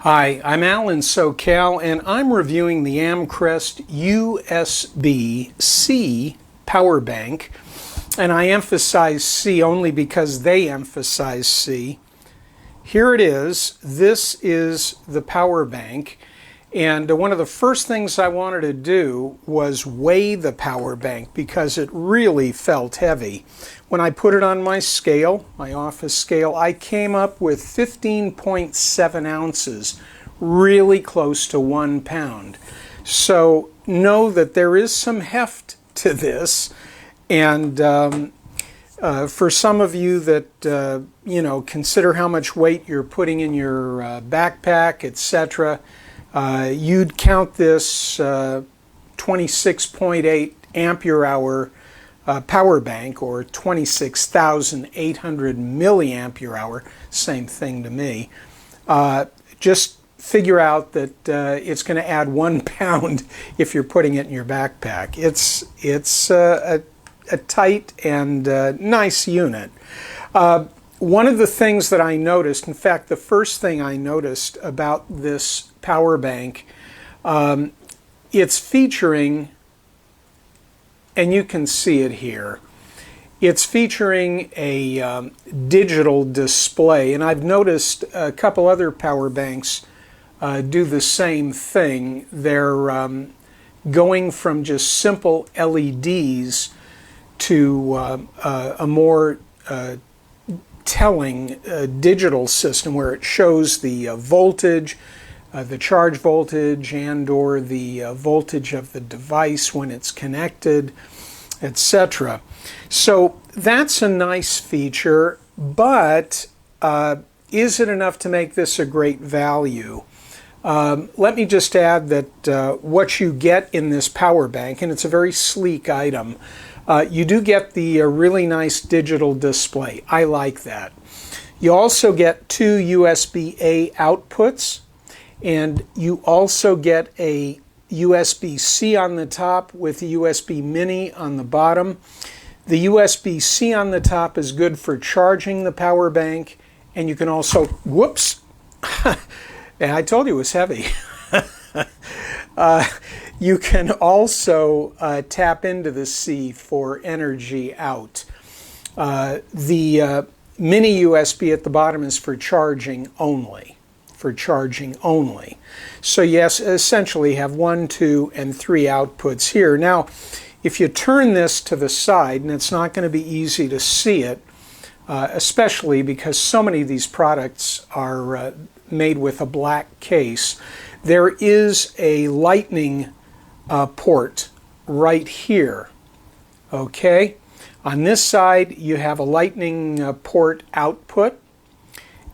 Hi, I'm Alan SoCal, and I'm reviewing the Amcrest USB-C power bank. And I emphasize C only because they emphasize C. Here it is. This is the power bank. And one of the first things I wanted to do was weigh the power bank because it really felt heavy. When I put it on my scale, my office scale, I came up with 15.7 ounces, really close to 1 pound. So know that there is some heft to this. And for some of you that, consider how much weight you're putting in your backpack, etc., you'd count this 26.8 ampere hour power bank, or 26,800 milliampere hour, same thing to me. Just figure out that it's going to add 1 pound if you're putting it in your backpack. It's a tight and nice unit. One of the things that I noticed, in fact, the first thing I noticed about this power bank, it's featuring, and you can see it here, it's featuring a digital display. And I've noticed a couple other power banks do the same thing. They're going from just simple LEDs to a more telling digital system where it shows the voltage, the charge voltage, and or the voltage of the device when it's connected, etc. So that's a nice feature, but is it enough to make this a great value? Let me just add that what you get in this power bank, and it's a very sleek item, you do get the really nice digital display. I like that. You also get 2 USB-A outputs, and you also get a USB-C on the top with a USB mini on the bottom. The USB-C on the top is good for charging the power bank, and you can also, whoops, and I told you it was heavy. You can also tap into the C for energy out. The mini USB at the bottom is for charging only. So yes, essentially have 1, 2, and 3 outputs here. Now, if you turn this to the side, and it's not going to be easy to see it, especially because so many of these products are made with a black case, there is a lightning port right here. Okay, on this side you have a lightning port output,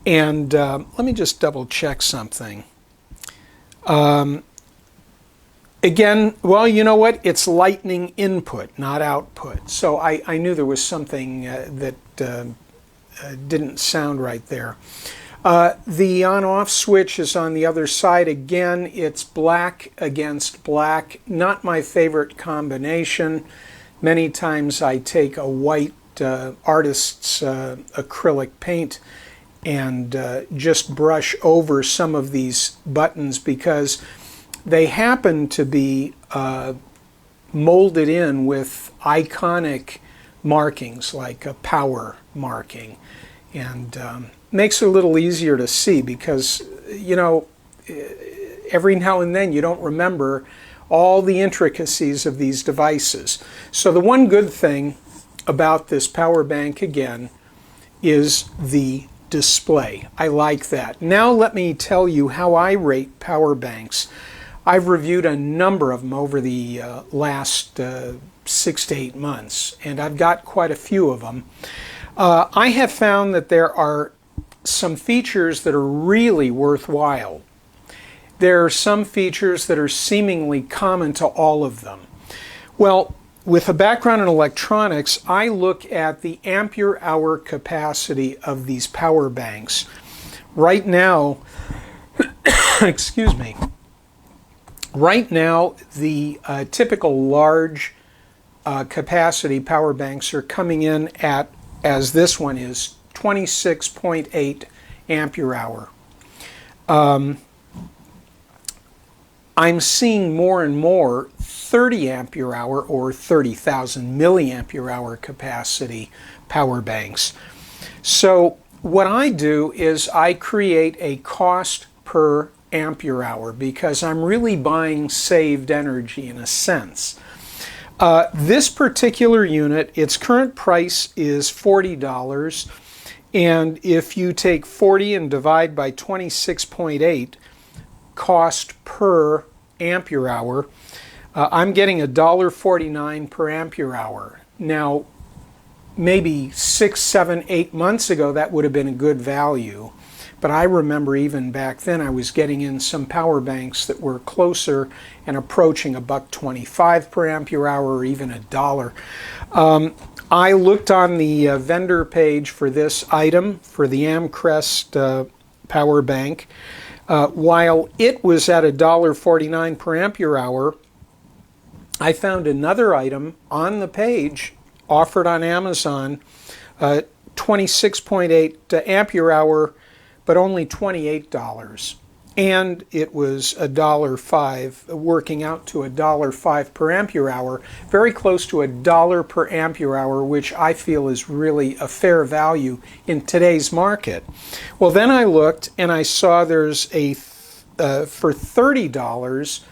and let me just double check something. Again, well, you know what? It's lightning input, not output. So I knew there was something that didn't sound right there. The on-off switch is on the other side. Again, it's black against black. Not my favorite combination. Many times I take a white artist's acrylic paint and just brush over some of these buttons because they happen to be molded in with iconic markings like a power marking, and makes it a little easier to see because, every now and then you don't remember all the intricacies of these devices. So the one good thing about this power bank, again, is the display. I like that. Now let me tell you how I rate power banks. I've reviewed a number of them over the last 6 to 8 months, and I've got quite a few of them. I have found that there are some features that are really worthwhile. There are some features that are seemingly common to all of them. Well, with a background in electronics, I look at the ampere hour capacity of these power banks. Right now, excuse me, right now the typical large capacity power banks are coming in at, as this one is, 26.8 ampere hour. I'm seeing more and more 30 ampere hour or 30,000 milliampere hour capacity power banks. So what I do is I create a cost per ampere hour because I'm really buying saved energy in a sense. This particular unit, its current price is $40, and if you take 40 and divide by 26.8 cost per ampere hour, I'm getting $1.49 per ampere hour. Now, maybe 6, 7, 8 months ago that would have been a good value, but I remember even back then I was getting in some power banks that were closer and approaching $1.25 per ampere hour or even $1. I looked on the vendor page for this item for the Amcrest power bank. While it was at $1.49 per ampere hour, I found another item on the page offered on Amazon, 26.8 ampere hour, but only $28. And it was $1.05, working out to $1.05 per ampere hour, very close to $1 per ampere hour, which I feel is really a fair value in today's market. Well, then I looked and I saw there's for $30,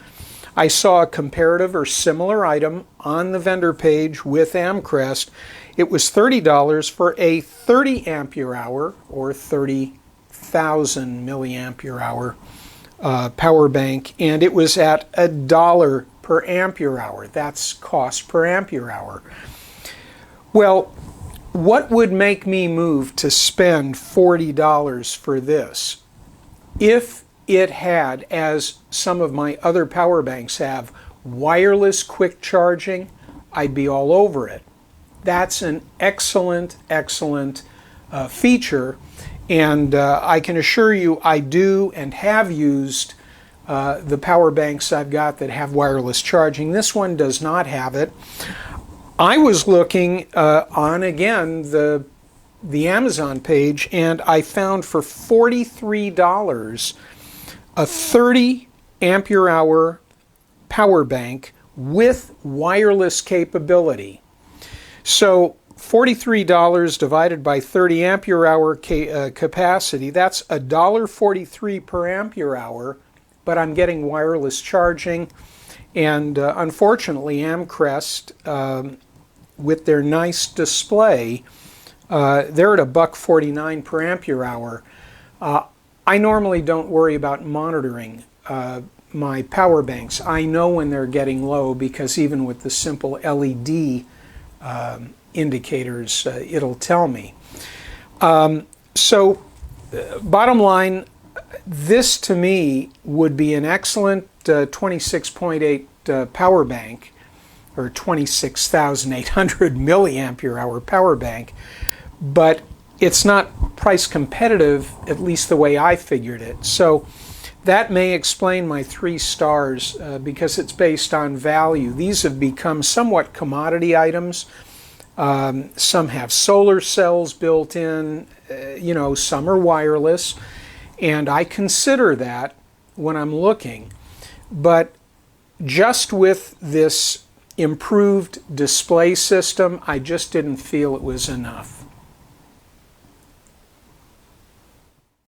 I saw a comparative or similar item on the vendor page with Amcrest. It was $30 for a 30 ampere hour or 30,000 milliampere hour power bank, and it was at $1 per ampere hour. That's cost per ampere hour. Well, what would make me move to spend $40 for this? If it had, as some of my other power banks have, wireless quick charging, I'd be all over it. That's an excellent, excellent feature, and I can assure you I do and have used the power banks I've got that have wireless charging. This one does not have it. I was looking on, again, the Amazon page, and I found for $43 a 30 ampere hour power bank with wireless capability. So $43 divided by 30 ampere hour capacity, that's $1.43 per ampere hour, but I'm getting wireless charging. And unfortunately, Amcrest, with their nice display, they're at $1.49 per ampere hour. I normally don't worry about monitoring my power banks. I know when they're getting low because even with the simple LED indicators, it'll tell me. So, bottom line, this to me would be an excellent 26.8 power bank, or 26,800 milliampere hour power bank, but it's not price competitive, at least the way I figured it. So that may explain my 3 stars because it's based on value. These have become somewhat commodity items. Some have solar cells built in, some are wireless, and I consider that when I'm looking. But just with this improved display system, I just didn't feel it was enough.